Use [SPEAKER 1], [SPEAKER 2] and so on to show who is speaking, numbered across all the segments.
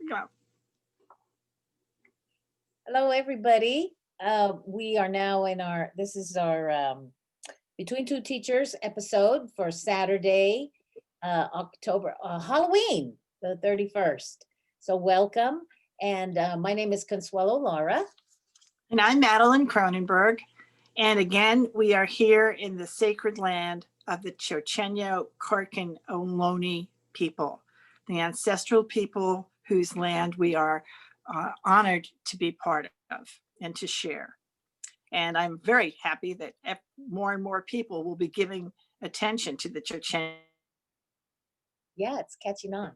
[SPEAKER 1] Go.
[SPEAKER 2] Hello, everybody. We are now in this is our Between Two Teachers episode for Saturday, October, Halloween, the 31st. So welcome. And my name is Consuelo Lara.
[SPEAKER 1] And I'm Madeline Cronenberg. And again, we are here in the sacred land of the Chochenyo Korkan Ohlone people, the ancestral people whose land we are honored to be part of and to share. And I'm very happy that more and more people will be giving attention to the Chochenyo.
[SPEAKER 2] Yeah, it's catching on.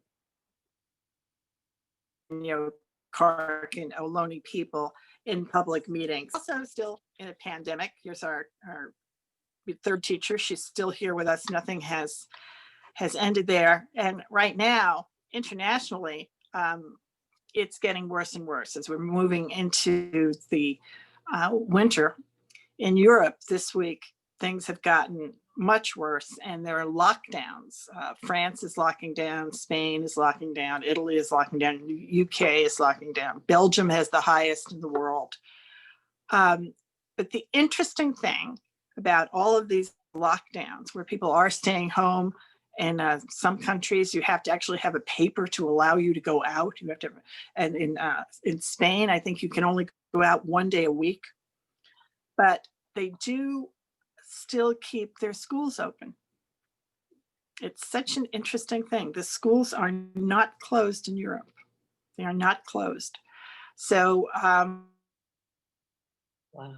[SPEAKER 1] Korkan Ohlone people in public meetings. Also still in a pandemic. Here's our third teacher. She's still here with us. Nothing has ended there. And right now, internationally, it's getting worse and worse as we're moving into the winter. In Europe this week, things have gotten much worse and there are lockdowns. France is locking down, Spain is locking down, Italy is locking down, UK is locking down, Belgium has the highest in the world. But the interesting thing about all of these lockdowns where people are staying home, in some countries you have to actually have a paper to allow you to go out. You have to, and in Spain, I think you can only go out one day a week. But they do still keep their schools open. It's such an interesting thing. The schools are not closed in Europe. They are not closed. So,
[SPEAKER 2] wow.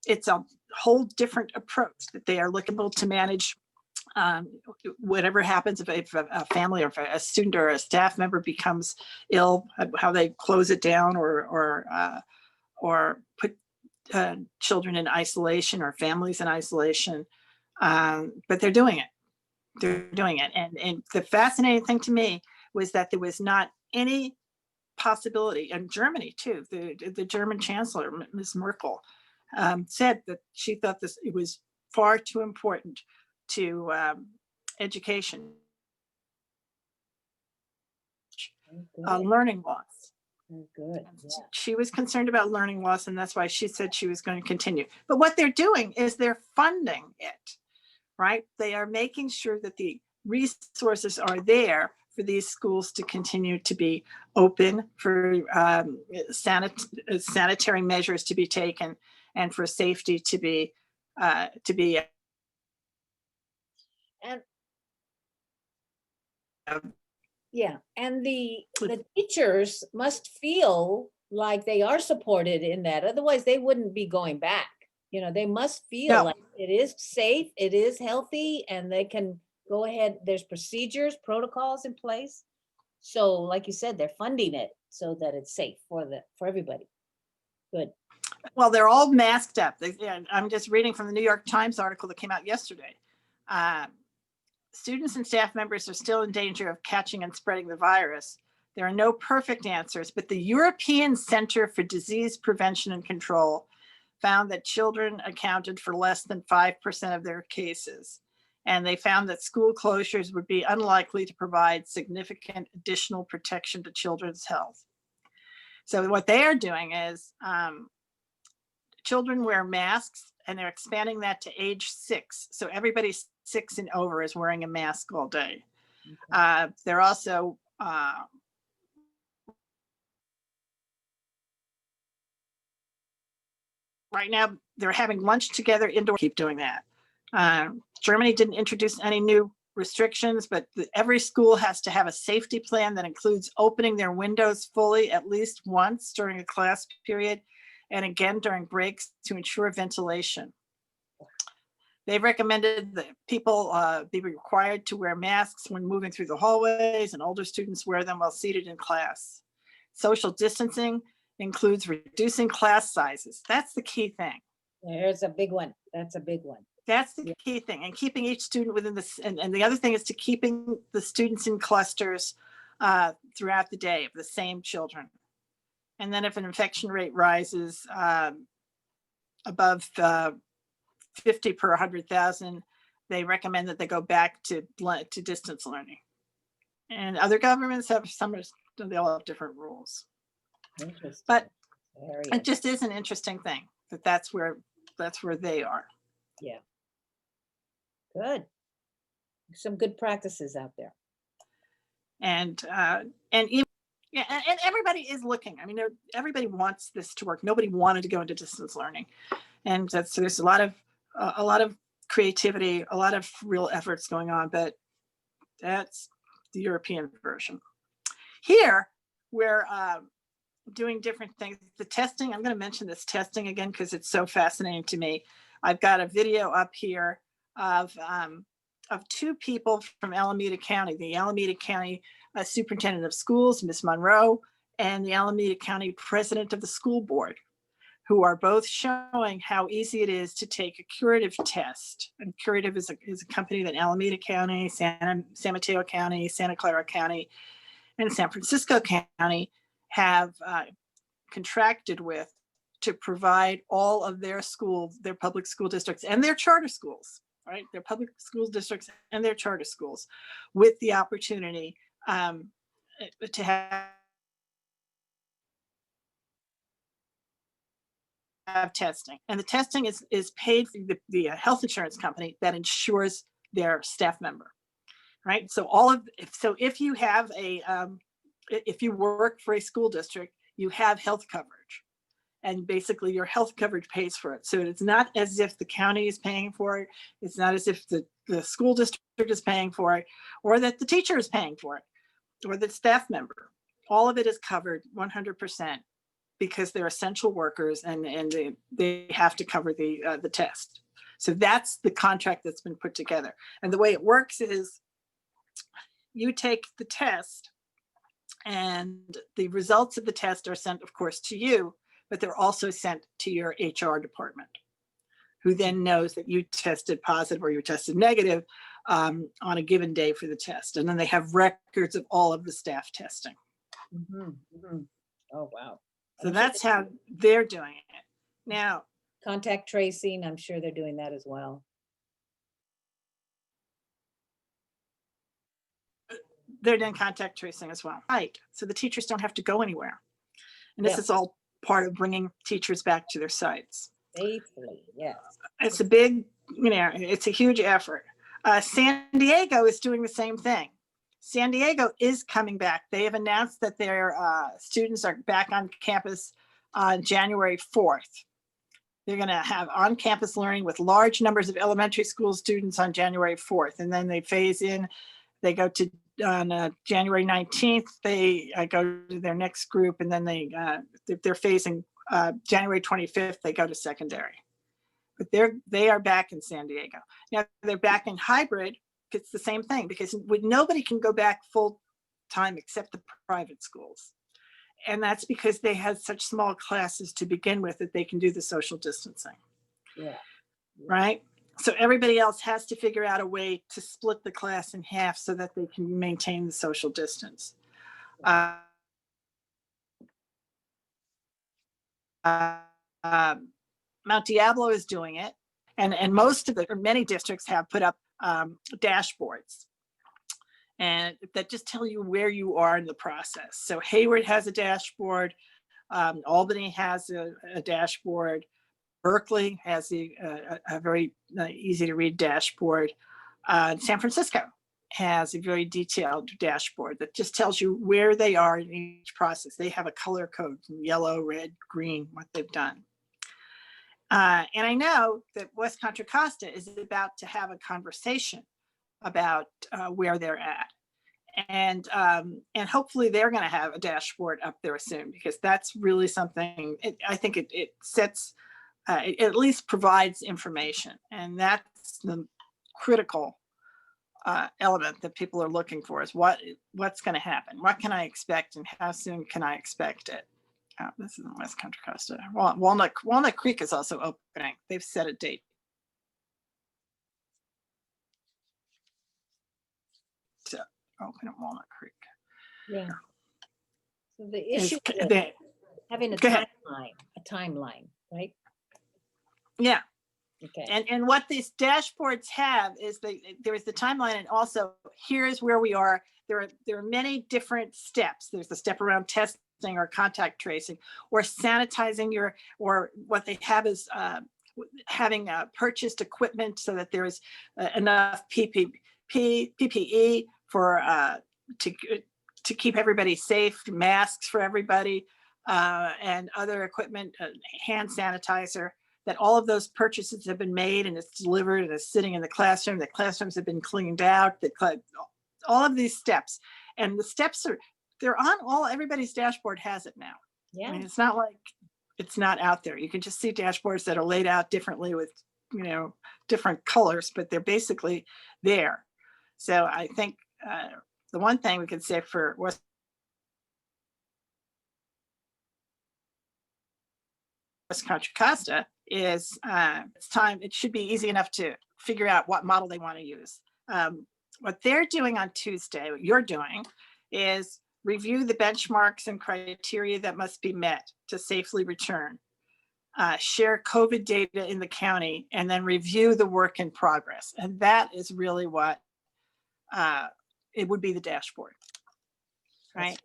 [SPEAKER 1] It's a whole different approach that they are looking to manage whatever happens if a family or if a student or a staff member becomes ill, how they close it down or put children in isolation or families in isolation, but they're doing it. They're doing it. And the fascinating thing to me was that there was not any possibility, and Germany too, the German Chancellor, Ms. Merkel, said that she thought it was far too important to education, learning loss.
[SPEAKER 2] Good. Yeah.
[SPEAKER 1] She was concerned about learning loss, and that's why she said she was going to continue. But what they're doing is they're funding it, right? They are making sure that the resources are there for these schools to continue to be open, for sanitary measures to be taken, and for safety to be
[SPEAKER 2] And yeah, and the teachers must feel like they are supported in that. Otherwise, they wouldn't be going back. They must feel like it is safe, it is healthy, and they can go ahead. There's procedures, protocols in place. So, like you said, they're funding it so that it's safe for everybody. Good.
[SPEAKER 1] Well, they're all masked up. I'm just reading from the New York Times article that came out yesterday. Students and staff members are still in danger of catching and spreading the virus. There are no perfect answers, but the European Center for Disease Prevention and Control found that children accounted for less than 5% of their cases. And they found that school closures would be unlikely to provide significant additional protection to children's health. So what they are doing is children wear masks, and they're expanding that to age 6. So everybody 6 and over is wearing a mask all day. Okay. They're also right now they're having lunch together indoor. Keep doing that. Germany didn't introduce any new restrictions, but every school has to have a safety plan that includes opening their windows fully at least once during a class period, and again during breaks to ensure ventilation. They've recommended that people be required to wear masks when moving through the hallways, and older students wear them while seated in class. Social distancing includes reducing class sizes. That's the key thing.
[SPEAKER 2] There's a big one. That's a big one.
[SPEAKER 1] That's the key thing, and keeping each student within this. And the other thing is to keeping the students in clusters throughout the day of the same children. And then if an infection rate rises above 50 per 100,000, they recommend that they go back to distance learning. And other governments have some, they all have different rules.
[SPEAKER 2] Interesting.
[SPEAKER 1] But
[SPEAKER 2] Very
[SPEAKER 1] it just is an interesting thing that's where they are.
[SPEAKER 2] Yeah. Good. Some good practices out there.
[SPEAKER 1] And even, yeah, and everybody is looking. I mean, everybody wants this to work. Nobody wanted to go into distance learning, and so there's a lot of creativity, a lot of real efforts going on. But that's the European version. Here, we're doing different things. The testing, I'm going to mention this testing again because it's so fascinating to me. I've got a video up here of 2 people from Alameda County, the Alameda County Superintendent of Schools, Miss Monroe, and the Alameda County President of the School Board, who are both showing how easy it is to take a curative test. And Curative is a company that Alameda County, San Mateo County, Santa Clara County, and San Francisco County have contracted with to provide all of their schools, their public school districts, and their charter schools, right? Their public school districts and their charter schools, with the opportunity to have testing. And the testing is paid through the health insurance company that insures their staff member, right? So if you have if you work for a school district, you have health coverage, and basically your health coverage pays for it. So it's not as if the county is paying for it. It's not as if the school district is paying for it, or that the teacher is paying for it, or the staff member. All of it is covered 100% because they're essential workers, and they have to cover the test. So that's the contract that's been put together. And the way it works is you take the test, and the results of the test are sent, of course, to you, but they're also sent to your HR department, who then knows that you tested positive or you tested negative on a given day for the test. And then they have records of all of the staff testing.
[SPEAKER 2] Mm-hmm, mm-hmm. Oh, wow.
[SPEAKER 1] So that's how they're doing it. Now,
[SPEAKER 2] contact tracing, I'm sure they're doing that as well.
[SPEAKER 1] They're doing contact tracing as well. Right. So the teachers don't have to go anywhere. And this
[SPEAKER 2] Yeah.
[SPEAKER 1] is all part of bringing teachers back to their sites.
[SPEAKER 2] Safely, yes.
[SPEAKER 1] It's a big, it's a huge effort. San Diego is doing the same thing. San Diego is coming back. They have announced that their students are back on campus on January 4th. They're going to have on-campus learning with large numbers of elementary school students on January 4th. And then they phase in, they go to on January 19th, they go to their next group, and then they're phasing January 25th, they go to secondary. But they are back in San Diego. Now they're back in hybrid. It's the same thing, because nobody can go back full time except the private schools. And that's because they had such small classes to begin with that they can do the social distancing.
[SPEAKER 2] Yeah.
[SPEAKER 1] Right? So everybody else has to figure out a way to split the class in half so that they can maintain the social distance. Mount Diablo is doing it. And many districts have put up dashboards, and that just tell you where you are in the process. So Hayward has a dashboard. Albany has a dashboard. Berkeley has a very easy to read dashboard. San Francisco has a very detailed dashboard that just tells you where they are in each process. They have a color code, yellow, red, green, what they've done. And I know that West Contra Costa is about to have a conversation about where they're at. And hopefully they're going to have a dashboard up there soon, because that's really something, I think it sets, it at least provides information. And that's the critical element that people are looking for, is what's going to happen? What can I expect, and how soon can I expect it? This is in West Contra Costa. Walnut Creek is also opening. They've set a date. To open at Walnut Creek.
[SPEAKER 2] Yeah. So the issue is having a timeline, right?
[SPEAKER 1] Yeah.
[SPEAKER 2] Okay.
[SPEAKER 1] And what these dashboards have is there is the timeline, and also here's where we are. there are many different steps. There's the step around testing or contact tracing or sanitizing or what they have is having purchased equipment so that there is enough PPE for to keep everybody safe, masks for everybody, and other equipment, hand sanitizer, that all of those purchases have been made and it's delivered and it's sitting in the classroom. The classrooms have been cleaned out, all of these steps. And the steps they're on everybody's dashboard has it now.
[SPEAKER 2] Yeah.
[SPEAKER 1] I mean, it's not like it's not out there. You can just see dashboards that are laid out differently with, different colors, but they're basically there. So I think the one thing we could say for West Contra Costa is it's time. It should be easy enough to figure out what model they want to use. What they're doing on Tuesday, what you're doing, is review the benchmarks and criteria that must be met to safely return, share COVID data in the county, and then review the work in progress. And that is really what it would be, the dashboard, right?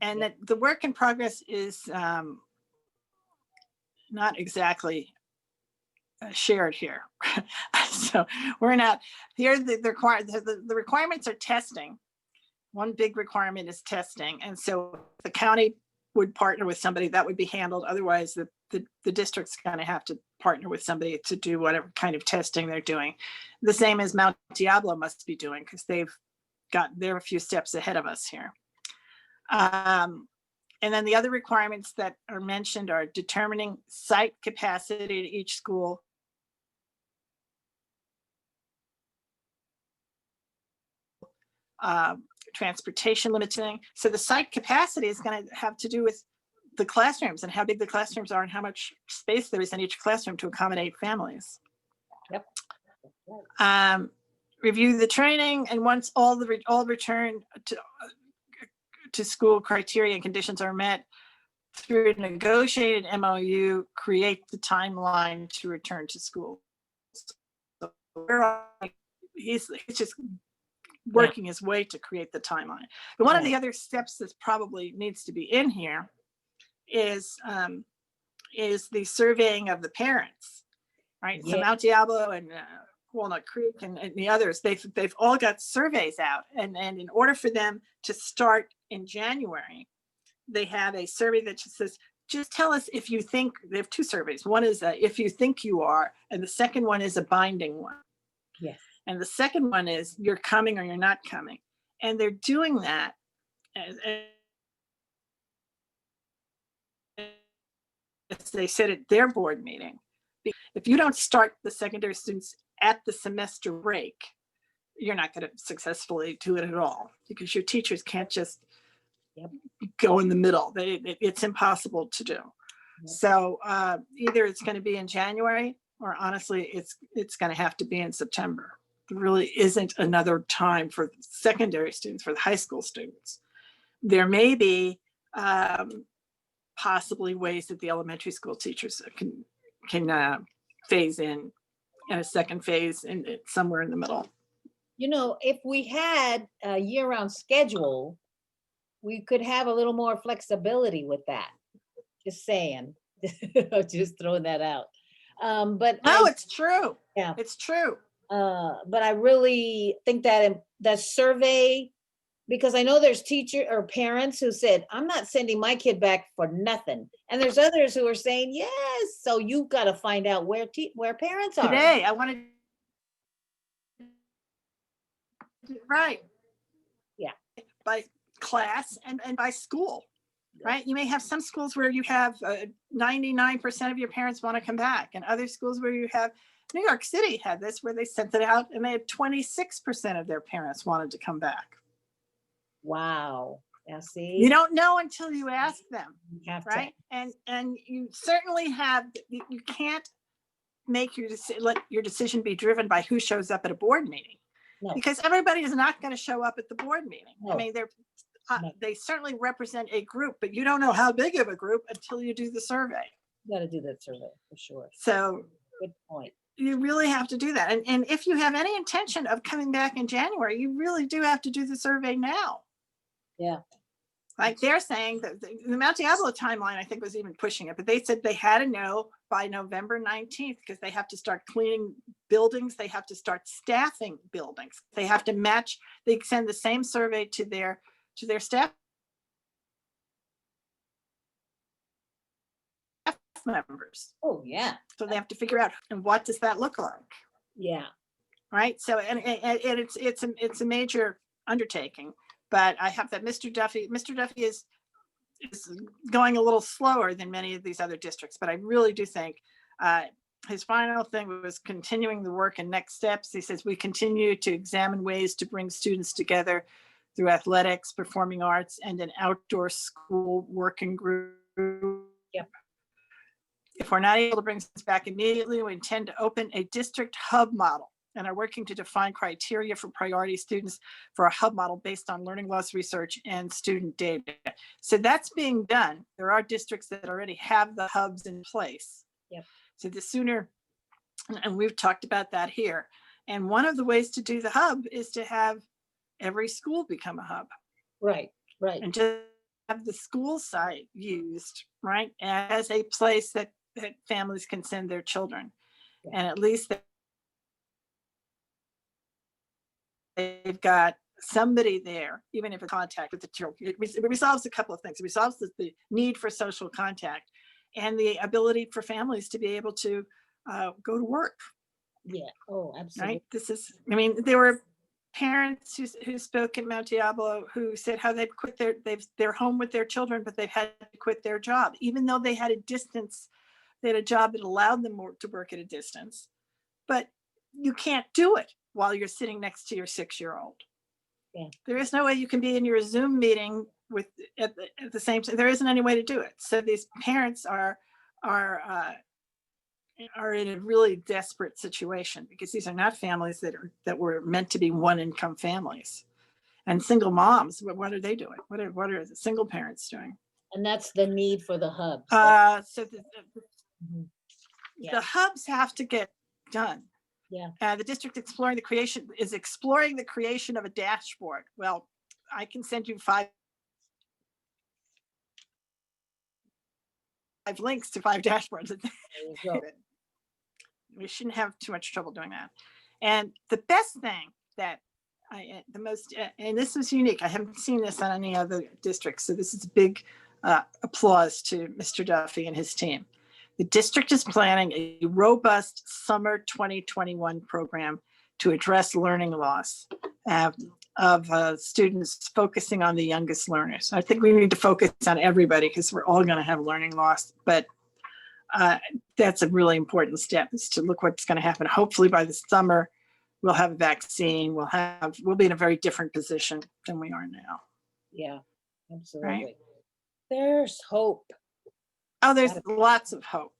[SPEAKER 1] And that the work in progress is not exactly shared here. So we're not here. The requirements are testing. One big requirement is testing. And so the county would partner with somebody that would be handled. Otherwise, the district's going to have to partner with somebody to do whatever kind of testing they're doing. The same as Mount Diablo must be doing, because they're a few steps ahead of us here. And then the other requirements that are mentioned are determining site capacity at each school, transportation limiting. So the site capacity is going to have to do with the classrooms and how big the classrooms are and how much space there is in each classroom to accommodate families.
[SPEAKER 2] Yep.
[SPEAKER 1] Review the training, and once all return to school criteria and conditions are met, through a negotiated MOU, create the timeline to return to school. So he's just working his way to create the timeline. But one of the other steps that probably needs to be in here is the surveying of the parents, right? So Mount Diablo and Walnut Creek and the others, they've all got surveys out, and in order for them to start in January, they have a survey that just says, just tell us if you think. They have two surveys. One is if you think you are, and the second one is a binding one.
[SPEAKER 2] Yes. And
[SPEAKER 1] the second one is you're coming or you're not coming. And they're doing that as they said at their board meeting. If you don't start the secondary students at the semester break, you're not going to successfully do it at all, because your teachers can't just go in the middle. It's impossible to do. Yep. So either it's going to be in January, or honestly, it's going to have to be in September. There really isn't another time for secondary students, for the high school students. There may be possibly ways that the elementary school teachers can phase in a second phase and somewhere in the middle.
[SPEAKER 2] If we had a year-round schedule, we could have a little more flexibility with that. Just saying. Just throwing that out. But
[SPEAKER 1] it's true.
[SPEAKER 2] Yeah,
[SPEAKER 1] it's true.
[SPEAKER 2] But I really think that survey, because I know there's teachers or parents who said, I'm not sending my kid back for nothing. And there's others who are saying, yes. So you've got to find out where parents are.
[SPEAKER 1] Today, I wanted. Right.
[SPEAKER 2] Yeah.
[SPEAKER 1] By class and by school, right? You may have some schools where you have 99% of your parents want to come back, and other schools where you have, New York City had this, where they sent it out and they had 26% of their parents wanted to come back.
[SPEAKER 2] Wow. Now see,
[SPEAKER 1] you don't know until you ask them, right?
[SPEAKER 2] To.
[SPEAKER 1] And you certainly you can't make let your decision be driven by who shows up at a board meeting. No. Because everybody is not going to show up at the board meeting. No. I mean, they certainly represent a group, but you don't know how big of a group until you do the survey.
[SPEAKER 2] You got to do that survey for sure.
[SPEAKER 1] So
[SPEAKER 2] good point.
[SPEAKER 1] you really have to do that. And if you have any intention of coming back in January, you really do have to do the survey now.
[SPEAKER 2] Yeah.
[SPEAKER 1] Like they're saying that the Mount Diablo timeline, I think, was even pushing it, but they said they had to know by November 19th because they have to start cleaning buildings. They have to start staffing buildings. They have to match, they send the same survey to their staff members.
[SPEAKER 2] Oh, yeah.
[SPEAKER 1] So they have to figure out, and what does that look like?
[SPEAKER 2] Yeah.
[SPEAKER 1] Right. So, and it's a major undertaking, but I have that Mr. Duffy is going a little slower than many of these other districts, but I really do think his final thing was continuing the work and next steps. He says, we continue to examine ways to bring students together through athletics, performing arts, and an outdoor school working group.
[SPEAKER 2] Yep.
[SPEAKER 1] If we're not able to bring students back immediately, we intend to open a district hub model and are working to define criteria for priority students for a hub model based on learning loss research and student data. So that's being done. There are districts that already have the hubs in place.
[SPEAKER 2] Yep.
[SPEAKER 1] So the sooner, and we've talked about that here. And one of the ways to do the hub is to have every school become a hub.
[SPEAKER 2] Right. Right.
[SPEAKER 1] And just have the school site used, right, as a place that families can send their children.
[SPEAKER 2] Yeah.
[SPEAKER 1] And at least they've got somebody there, even if it's contact with the children. It resolves a couple of things. It resolves the need for social contact and the ability for families to be able to go to work.
[SPEAKER 2] Yeah. Oh, absolutely.
[SPEAKER 1] Right. This is, I mean, there were parents who spoke at Mount Diablo who said how they've quit they're home with their children, but they've had to quit their job, even though they had a job that allowed them to work at a distance. But you can't do it while you're sitting next to your 6-year-old.
[SPEAKER 2] Yeah. There
[SPEAKER 1] is no way you can be in your Zoom meeting with at the same time. There isn't any way to do it. So these parents are in a really desperate situation because these are not families that were meant to be one income families. And single moms, what are they doing? What are the single parents doing?
[SPEAKER 2] And that's the need for the hubs.
[SPEAKER 1] So
[SPEAKER 2] Mhm. Yeah.
[SPEAKER 1] The hubs have to get done.
[SPEAKER 2] Yeah.
[SPEAKER 1] The district exploring the creation of a dashboard. Well, I can send you 5 links to 5 dashboards. We shouldn't have too much trouble doing that. And the best thing that and this is unique. I haven't seen this on any other districts. So this is a big applause to Mr. Duffy and his team. The district is planning a robust summer 2021 program to address learning loss of students, focusing on the youngest learners. I think we need to focus on everybody because we're all going to have learning loss, but that's a really important step, is to look what's going to happen. Hopefully by the summer, we'll have a vaccine. We'll be in a very different position than we are now.
[SPEAKER 2] Yeah, absolutely.
[SPEAKER 1] Right?
[SPEAKER 2] There's hope.
[SPEAKER 1] Oh, there's lots of hope.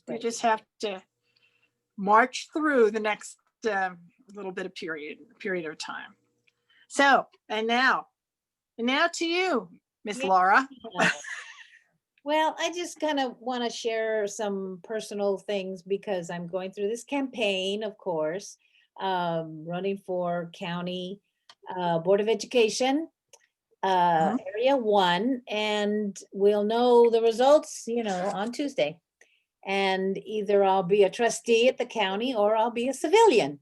[SPEAKER 1] We just have to march through the next little bit of period of time. So, and now to you, Miss Laura.
[SPEAKER 2] Well, I just kind of want to share some personal things because I'm going through this campaign, of course, running for county Board of Education, Area 1, and we'll know the results, on Tuesday. And either I'll be a trustee at the county or I'll be a civilian.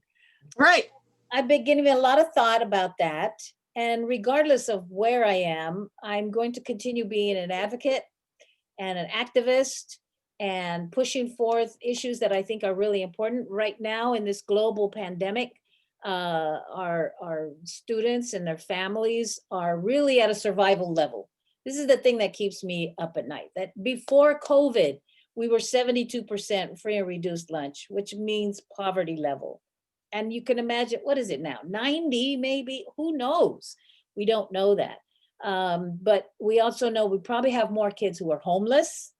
[SPEAKER 1] Right.
[SPEAKER 2] I've been giving a lot of thought about that. And regardless of where I am, I'm going to continue being an advocate and an activist and pushing forth issues that I think are really important right now in this global pandemic. Our students and their families are really at a survival level. This is the thing that keeps me up at night, that before COVID, we were 72% free and reduced lunch, which means poverty level. And you can imagine, what is it now? 90 maybe? Who knows? We don't know that. But we also know we probably have more kids who are homeless.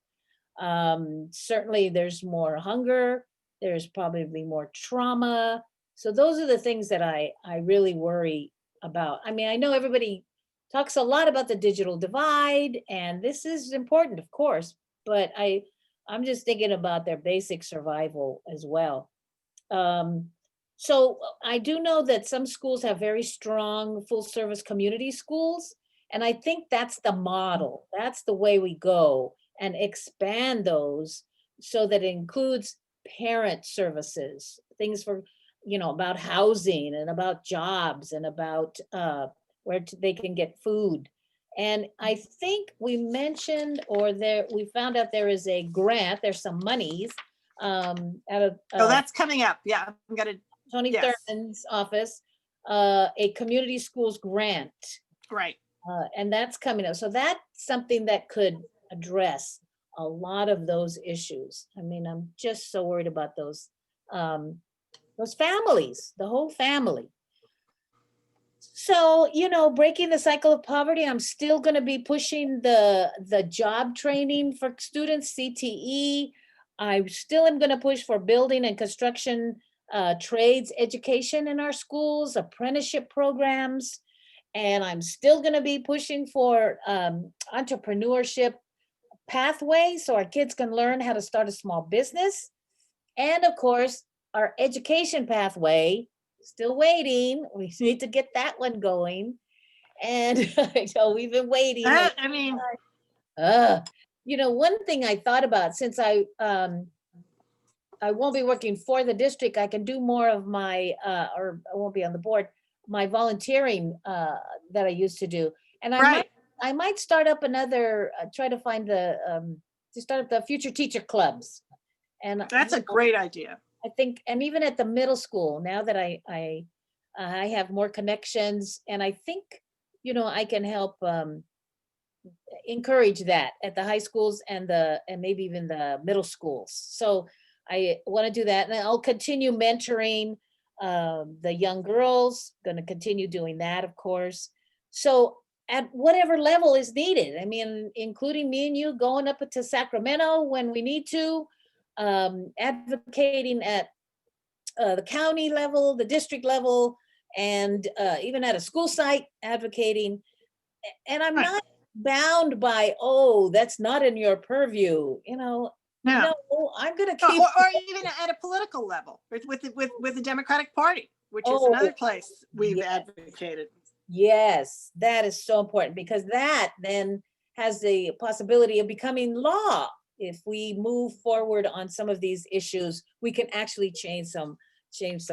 [SPEAKER 2] Certainly there's more hunger. There's probably more trauma. So those are the things that I really worry about. I mean, I know everybody talks a lot about the digital divide, and this is important, of course, but I'm just thinking about their basic survival as well. So I do know that some schools have very strong full service community schools. And I think that's the model. That's the way we go and expand those so that it includes parent services, things for, about housing and about jobs and about where they can get food. And I think we mentioned, or we found out there is a grant, there's some monies out of
[SPEAKER 1] Oh, that's coming up. Yeah, I'm gonna,
[SPEAKER 2] Tony
[SPEAKER 1] yes.
[SPEAKER 2] Thurman's office, a community schools grant.
[SPEAKER 1] right.
[SPEAKER 2] And that's coming up. So that's something that could address a lot of those issues. I mean, I'm just so worried about those families, the whole family. So, breaking the cycle of poverty, I'm still going to be pushing the job training for students, CTE. I still am going to push for building and construction trades education in our schools, apprenticeship programs. And I'm still going to be pushing for entrepreneurship pathways so our kids can learn how to start a small business. And of course, our education pathway, still waiting. We need to get that one going. And so we've been waiting.
[SPEAKER 1] I mean,
[SPEAKER 2] one thing I thought about, since I won't be working for the district, I can do more of my, or I won't be on the board, my volunteering that I used to do. And I might start up another, try to find to start up the future teacher clubs. And
[SPEAKER 1] that's a great idea.
[SPEAKER 2] I think, and even at the middle school, now that I have more connections, and I think, I can help encourage that at the high schools and maybe even the middle schools. So I want to do that, and I'll continue mentoring the young girls. Going to continue doing that, of course. So at whatever level is needed. I mean, including me and you going up to Sacramento when we need to, advocating at the county level, the district level, and even at a school site advocating. And I'm not bound by, that's not in your purview, No, I'm going to keep.
[SPEAKER 1] Or even at a political level with the Democratic Party, which is another place we've advocated.
[SPEAKER 2] Yes, that is so important, because that then has the possibility of becoming law. If we move forward on some of these issues, we can actually change some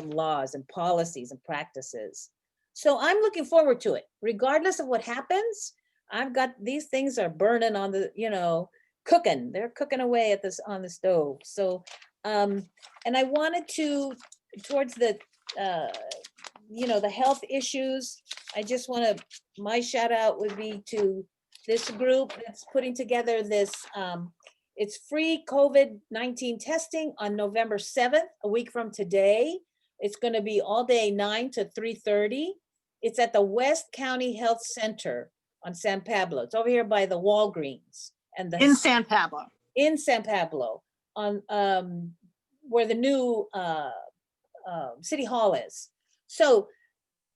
[SPEAKER 2] laws and policies and practices. So I'm looking forward to it. Regardless of what happens, I've got, these things are burning on the, cooking. They're cooking away on the stove. So, and I wanted to, towards the, the health issues, I just want to, my shout out would be to this group that's putting together this, it's free COVID-19 testing on November 7th, a week from today. It's going to be all day 9 to 3:30. It's at the West County Health Center on San Pablo. It's over here by the Walgreens and
[SPEAKER 1] in San Pablo.
[SPEAKER 2] In San Pablo, on where the new City Hall is. So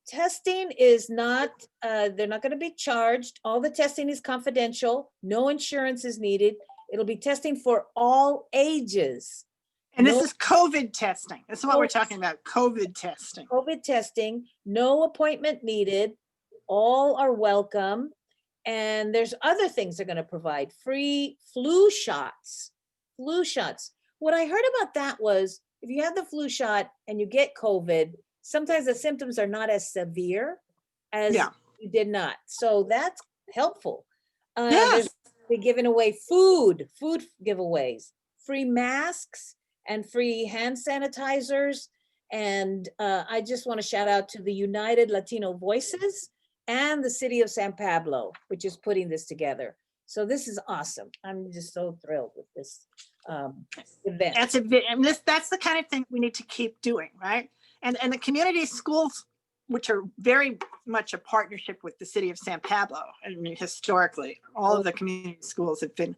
[SPEAKER 2] testing is not, they're not going to be charged. All the testing is confidential. No insurance is needed. It'll be testing for all ages.
[SPEAKER 1] And this is COVID testing. That's what we're talking about, COVID testing.
[SPEAKER 2] COVID testing, no appointment needed. All are welcome. And there's other things they're going to provide. Free flu shots. Flu shots. What I heard about that was, if you have the flu shot and you get COVID, sometimes the symptoms are not as severe as you did not. So that's helpful.
[SPEAKER 1] Yes.
[SPEAKER 2] They're giving away food giveaways, free masks and free hand sanitizers. And I just want to shout out to the United Latino Voices and the city of San Pablo, which is putting this together. So this is awesome. I'm just so thrilled with this event.
[SPEAKER 1] That's the kind of thing we need to keep doing, right? And the community schools, which are very much a partnership with the city of San Pablo. I mean, historically, all of the community schools have been,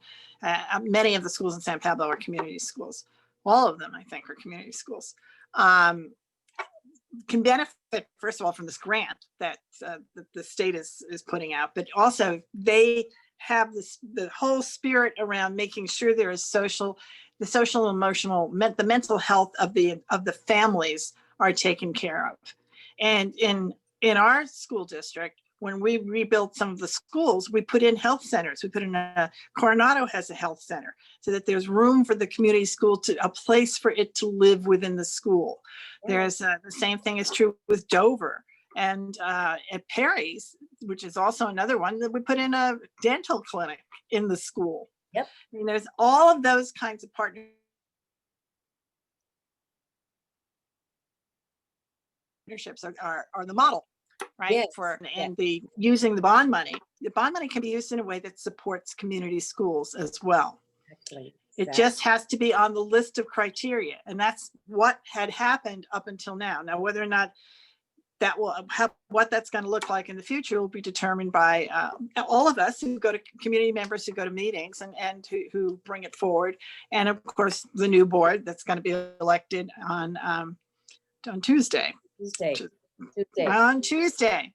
[SPEAKER 1] many of the schools in San Pablo are community schools. All of them, I think, are community schools. Can benefit, first of all, from this grant that the state is putting out, but also they have this, the whole spirit around making sure there is the social, emotional, the mental health of the families are taken care of. And in our school district, when we rebuilt some of the schools, we put in health centers. We put in Coronado has a health center so that there's room for the community school a place for it to live within the school. There's the same thing is true with Dover and at Perry's, which is also another one that we put in a dental clinic in the school.
[SPEAKER 2] Yep.
[SPEAKER 1] I mean, there's all of those kinds of partnerships are the model, right?
[SPEAKER 2] Yes.
[SPEAKER 1] And the using the bond money. The bond money can be used in a way that supports community schools as well.
[SPEAKER 2] Exactly.
[SPEAKER 1] It just has to be on the list of criteria, and that's what had happened up until now. Now, whether or not that will have what that's going to look like in the future will be determined by all of us who go to community members who go to meetings and who bring it forward, and of course the new board that's going to be elected on Tuesday. On Tuesday.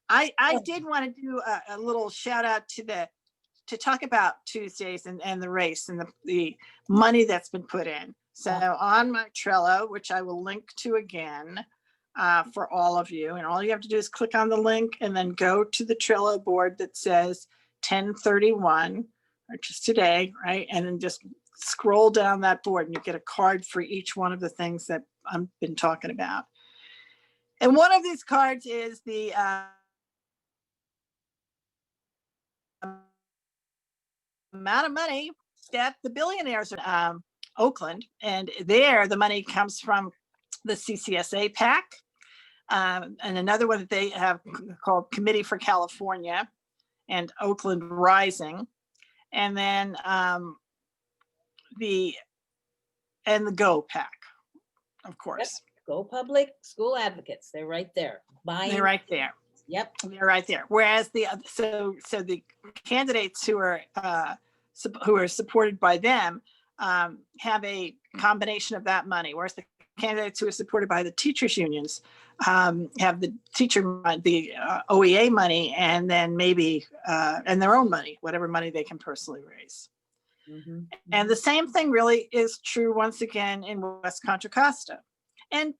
[SPEAKER 1] I did want to do a little shout out to talk about Tuesdays and the race and the money that's been put in. So on my Trello, which I will link to again for all of you, and all you have to do is click on the link and then go to the Trello board that says 10/31, which is today, right? And then just scroll down that board and you get a card for each one of the things that I've been talking about. And one of these cards is the amount of money that the billionaires are Oakland, and there the money comes from the CCSA PAC, and another one that they have called Committee for California and Oakland Rising, and then the Go PAC, of course.
[SPEAKER 2] Yep. Go Public School Advocates. They're right there.
[SPEAKER 1] They're right there.
[SPEAKER 2] Yep.
[SPEAKER 1] They're right there. Whereas the the candidates who are supported by them have a combination of that money, whereas the candidates who are supported by the teachers unions have the OEA money, and then maybe and their own money, whatever money they can personally raise. Mm-hmm. And the same thing really is true once again in West Contra Costa. And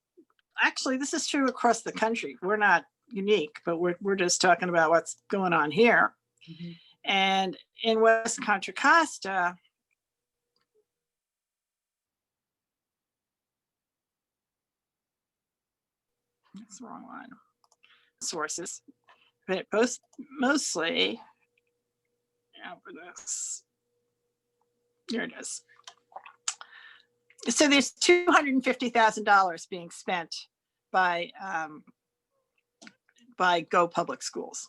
[SPEAKER 1] actually, this is true across the country. We're not unique, but we're just talking about what's going on here. Mm-hmm. And in West Contra Costa, that's the wrong one. Sources, but mostly, for this, here it is. So there's $250,000 being spent by Go Public Schools.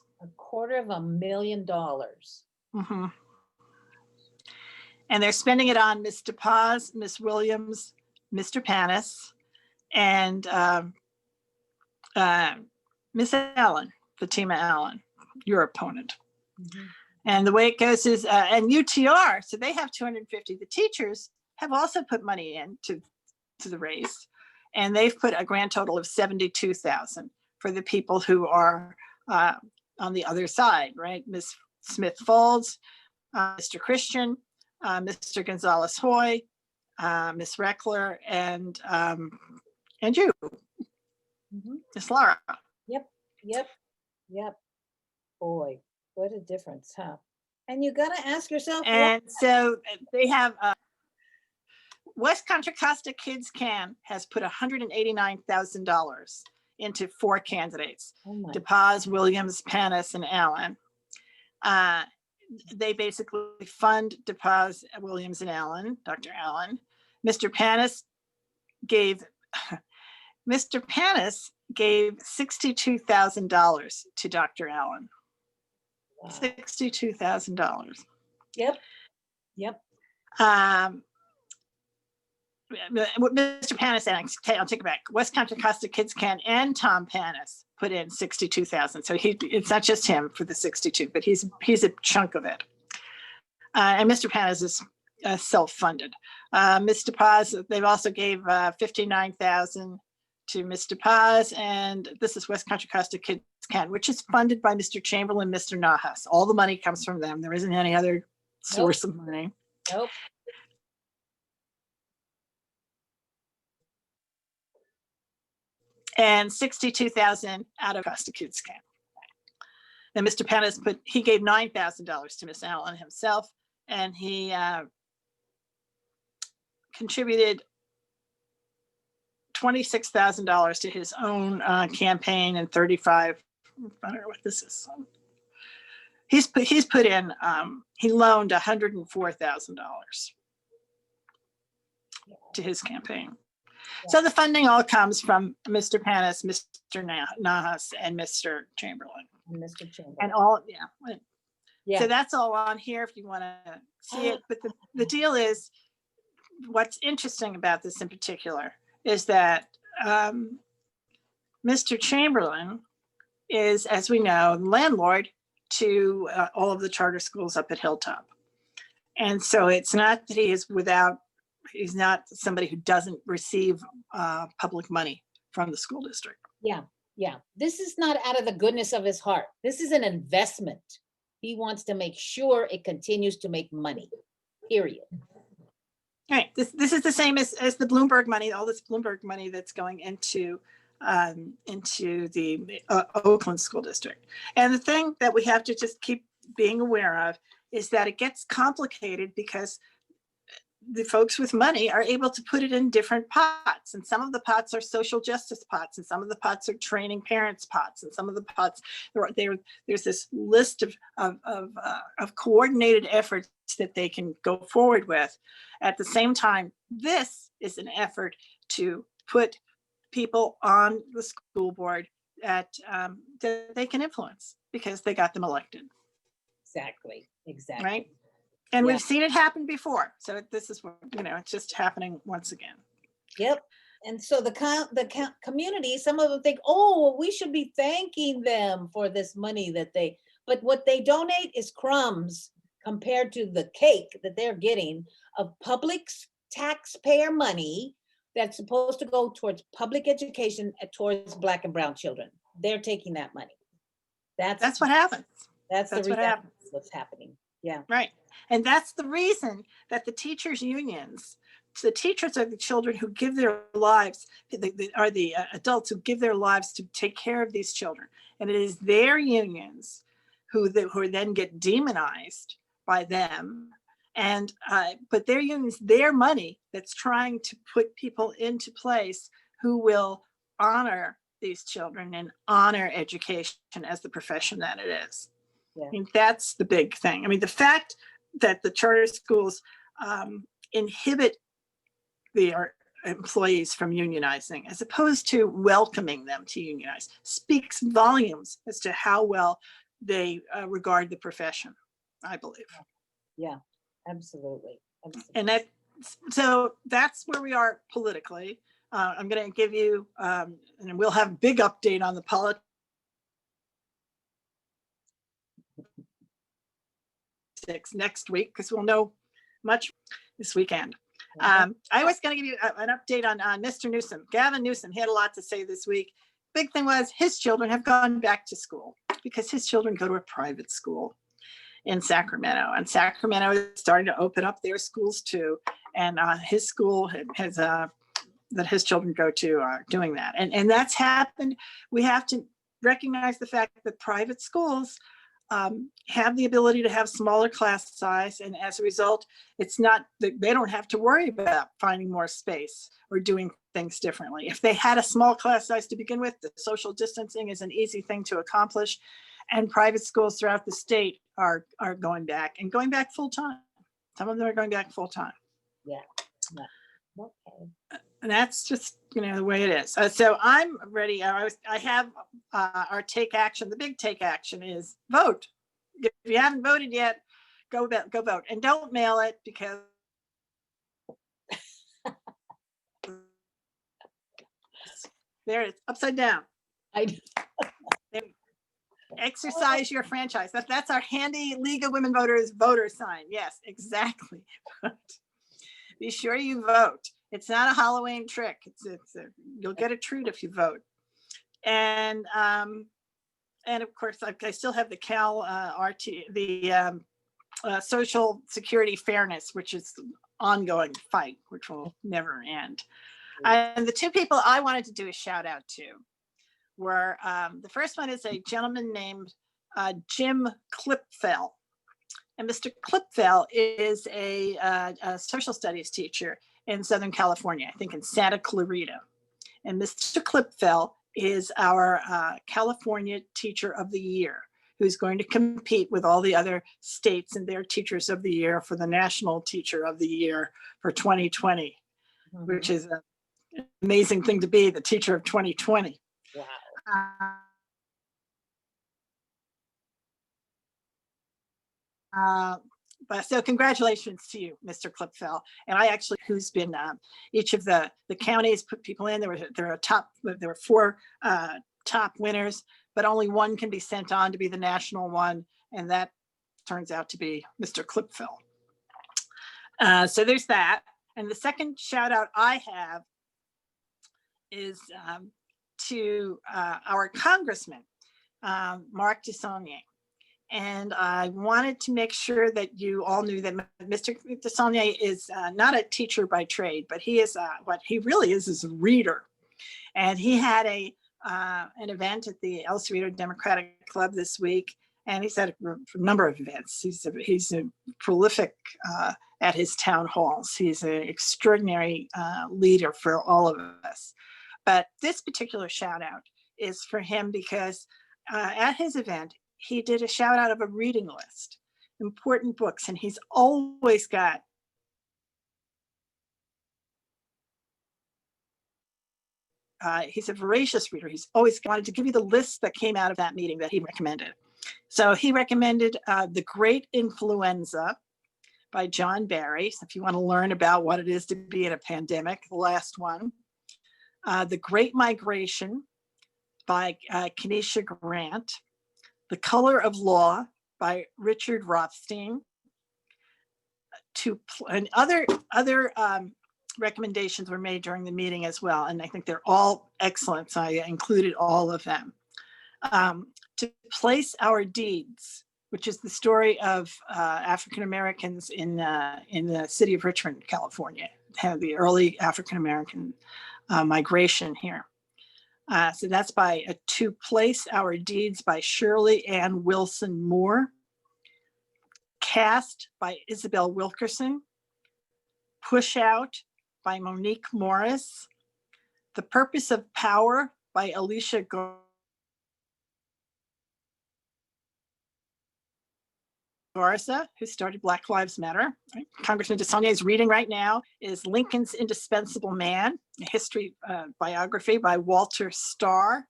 [SPEAKER 2] $250,000.
[SPEAKER 1] Mm-hmm. And they're spending it on Miss DePaz, Miss Williams, Mr. Panis, and Miss Allen, Fatima Allen, your opponent. Mm-hmm. And the way it goes is, and UTR, so they have 250. The teachers have also put money in to the race, and they've put a grand total of 72,000 for the people who are on the other side, right? Miss Smith Folds, Mr. Christian, Mr. Gonzalez Hoy, Miss Reckler, and you, mm-hmm. Miss Laura.
[SPEAKER 2] Yep. Boy, what a difference, huh? And you got to ask yourself.
[SPEAKER 1] And so they have West Contra Costa Kids Can has put $189,000 into 4 candidates: DePaz, Williams, Panis, and Allen. They basically fund DePaz, Williams, and Allen, Dr. Allen. Mr. Panis gave $62,000 to Dr. Allen. Wow. $62,000.
[SPEAKER 2] Yep.
[SPEAKER 1] Mr. Panis, I'll take it back. West Contra Costa Kids Can and Tom Panis put in $62,000. So it's not just him for the 62, but he's a chunk of it. And Mr. Panis is self-funded. Mr. Paz, they've also gave $59,000 to Mr. Paz, and this is West Contra Costa Kids can, which is funded by Mr. Chamberlain, Mr. Nahas. All the money comes from them. There isn't any other source of money.
[SPEAKER 2] Nope.
[SPEAKER 1] And 62,000 out of Costa Kids Camp. And Mr. Pettis he gave $9,000 to Miss Allen himself, and he contributed $26,000 to his own campaign, and 35. I don't know what this is. He's put in. He loaned $104,000 to his campaign. Yeah. So the funding all comes from Mr. Panis, Mr. Nahas, and Mr. Chamberlain. And all, yeah. So that's all on here if you want to see it. But the deal is, what's interesting about this in particular is that Mr. Chamberlain is, as we know, the landlord to all of the charter schools up at Hilltop. And so it's not that he's not somebody who doesn't receive public money from the school district.
[SPEAKER 2] Yeah. This is not out of the goodness of his heart. This is an investment. He wants to make sure it continues to make money, period.
[SPEAKER 1] Right. This is the same as the Bloomberg money, all this Bloomberg money that's going into the Oakland School District. And the thing that we have to just keep being aware of is that it gets complicated because the folks with money are able to put it in different pots. And some of the pots are social justice pots, and some of the pots are training parents pots, and some of the pots, there's this list of coordinated efforts that they can go forward with. At the same time, this is an effort to put people on the school board that they can influence because they got them elected.
[SPEAKER 2] Exactly.
[SPEAKER 1] Right? And we've seen it happen before. So this is, it's just happening once again.
[SPEAKER 2] Yep. And so the community, some of them think, oh, we should be thanking them for this money but what they donate is crumbs compared to the cake that they're getting of public taxpayer money that's supposed to go towards public education and towards Black and brown children. They're taking that money.
[SPEAKER 1] That's what happens.
[SPEAKER 2] That's what happens. What's happening. Yeah.
[SPEAKER 1] Right. And that's the reason that the teachers' unions, the teachers are the children who give their lives, are the adults who give their lives to take care of these children. And it is their unions who then get demonized by them. And but their unions, their money that's trying to put people into place who will honor these children and honor education as the profession that it is. Yeah. I mean, that's the big thing. I mean, the fact that the charter schools inhibit their employees from unionizing as opposed to welcoming them to unionize speaks volumes as to how well they regard the profession, I believe.
[SPEAKER 2] Yeah, absolutely.
[SPEAKER 1] And so that's where we are politically. I'm going to give you, and we'll have a big update on the politics next week because we'll know much this weekend. I was going to give you an update on Mr. Newsom. Gavin Newsom, he had a lot to say this week. Big thing was his children have gone back to school because his children go to a private school in Sacramento, and Sacramento is starting to open up their schools too. And his school has that his children go to are doing that. And that's happened. We have to recognize the fact that private schools have the ability to have smaller class size. And as a result, they don't have to worry about finding more space or doing things differently. If they had a small class size to begin with, the social distancing is an easy thing to accomplish. And private schools throughout the state are going back full time. Some of them are going back full time.
[SPEAKER 2] Yeah. Okay.
[SPEAKER 1] And that's just, the way it is. So I'm ready. I have our take action. The big take action is vote. If you haven't voted yet, go vote. And don't mail it because there it is, upside down. Exercise your franchise. That's our handy League of Women Voters voter sign. Yes, exactly. Be sure you vote. It's not a Halloween trick. You'll get a treat if you vote. And and of course, I still have the Cal RT, the Social Security Fairness, which is ongoing fight, which will never end. And the two people I wanted to do a shout out to were, the first one is a gentleman named Jim Klipfel. And Mr. Klipfel is a social studies teacher in Southern California, I think in Santa Clarita. And Mr. Klipfel is our California Teacher of the Year, who's going to compete with all the other states and their Teachers of the Year for the National Teacher of the Year for 2020, which is an amazing thing to be the teacher of 2020.
[SPEAKER 2] Wow.
[SPEAKER 1] But so congratulations to you, Mr. Klipfel. And I actually, who's been each of the counties put people in. There were 4 top winners, but only one can be sent on to be the national one, and that turns out to be Mr. Klipfel. So there's that. And the second shout out I have is to our Congressman, Mark DeSaulnier. And I wanted to make sure that you all knew that Mr. DeSaulnier is not a teacher by trade, but he is what he really is a reader. And he had an event at the El Cerrito Democratic Club this week, and he's had a number of events. He's a prolific at his town halls. He's an extraordinary leader for all of us. But this particular shout out is for him because at his event, he did a shout out of a reading list, important books, and he's always got he's a voracious reader. He's always wanted to give you the list that came out of that meeting that he recommended. So he recommended The Great Influenza by John Barry. So if you want to learn about what it is to be in a pandemic, the last one. The Great Migration by Kenesha Grant. The Color of Law by Richard Rothstein. And other recommendations were made during the meeting as well, and I think they're all excellent, so I included all of them. To Place Our Deeds, which is the story of African Americans in the city of Richmond, California, had the early African American migration here. So that's by To Place Our Deeds by Shirley Ann Wilson Moore. Cast by Isabel Wilkerson. Push Out by Monique Morris. The Purpose of Power by Alicia Garza, who started Black Lives Matter. Right? Congressman DeSaulnier's reading right now is Lincoln's Indispensable Man, a history biography by Walter Starr,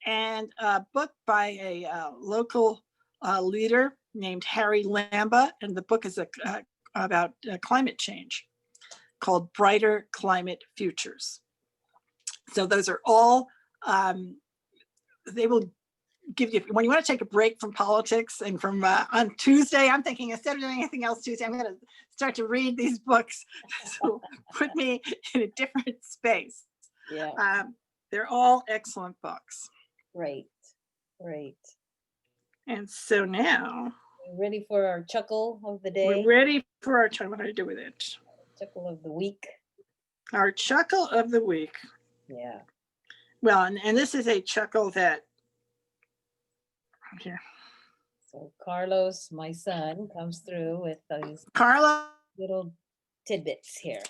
[SPEAKER 1] and a book by a local leader named Harry Lamba, and the book is about climate change called Brighter Climate Futures. So those are all, they will give you, when you want to take a break from politics and from on Tuesday, I'm thinking instead of doing anything else Tuesday, I'm going to start to read these books. So put me in a different space.
[SPEAKER 2] Yeah.
[SPEAKER 1] They're all excellent books.
[SPEAKER 2] Great. Great.
[SPEAKER 1] And so now
[SPEAKER 2] We're ready for our chuckle of the day.
[SPEAKER 1] we're ready for our chuckle. What do I do with it?
[SPEAKER 2] Chuckle of the week.
[SPEAKER 1] Our chuckle of the week.
[SPEAKER 2] Yeah.
[SPEAKER 1] Well, and this is a chuckle that here.
[SPEAKER 2] So Carlos, my son, comes through with these
[SPEAKER 1] Carla
[SPEAKER 2] little tidbits here.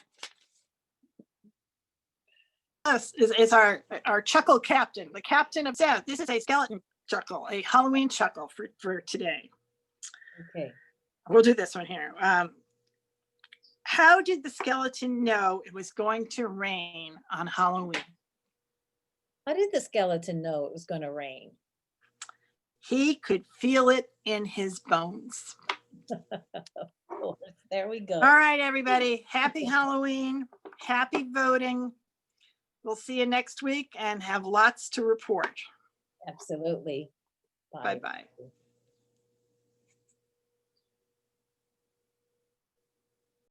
[SPEAKER 1] is our chuckle captain, the captain of Seth. This is a skeleton chuckle, a Halloween chuckle for today.
[SPEAKER 2] Okay.
[SPEAKER 1] We'll do this one here. How did the skeleton know it was going to rain on Halloween?
[SPEAKER 2] How did the skeleton know it was going to rain?
[SPEAKER 1] He could feel it in his bones.
[SPEAKER 2] There we go.
[SPEAKER 1] All right, everybody. Happy Halloween. Happy voting. We'll see you next week and have lots to report.
[SPEAKER 2] Absolutely.
[SPEAKER 1] Bye-bye.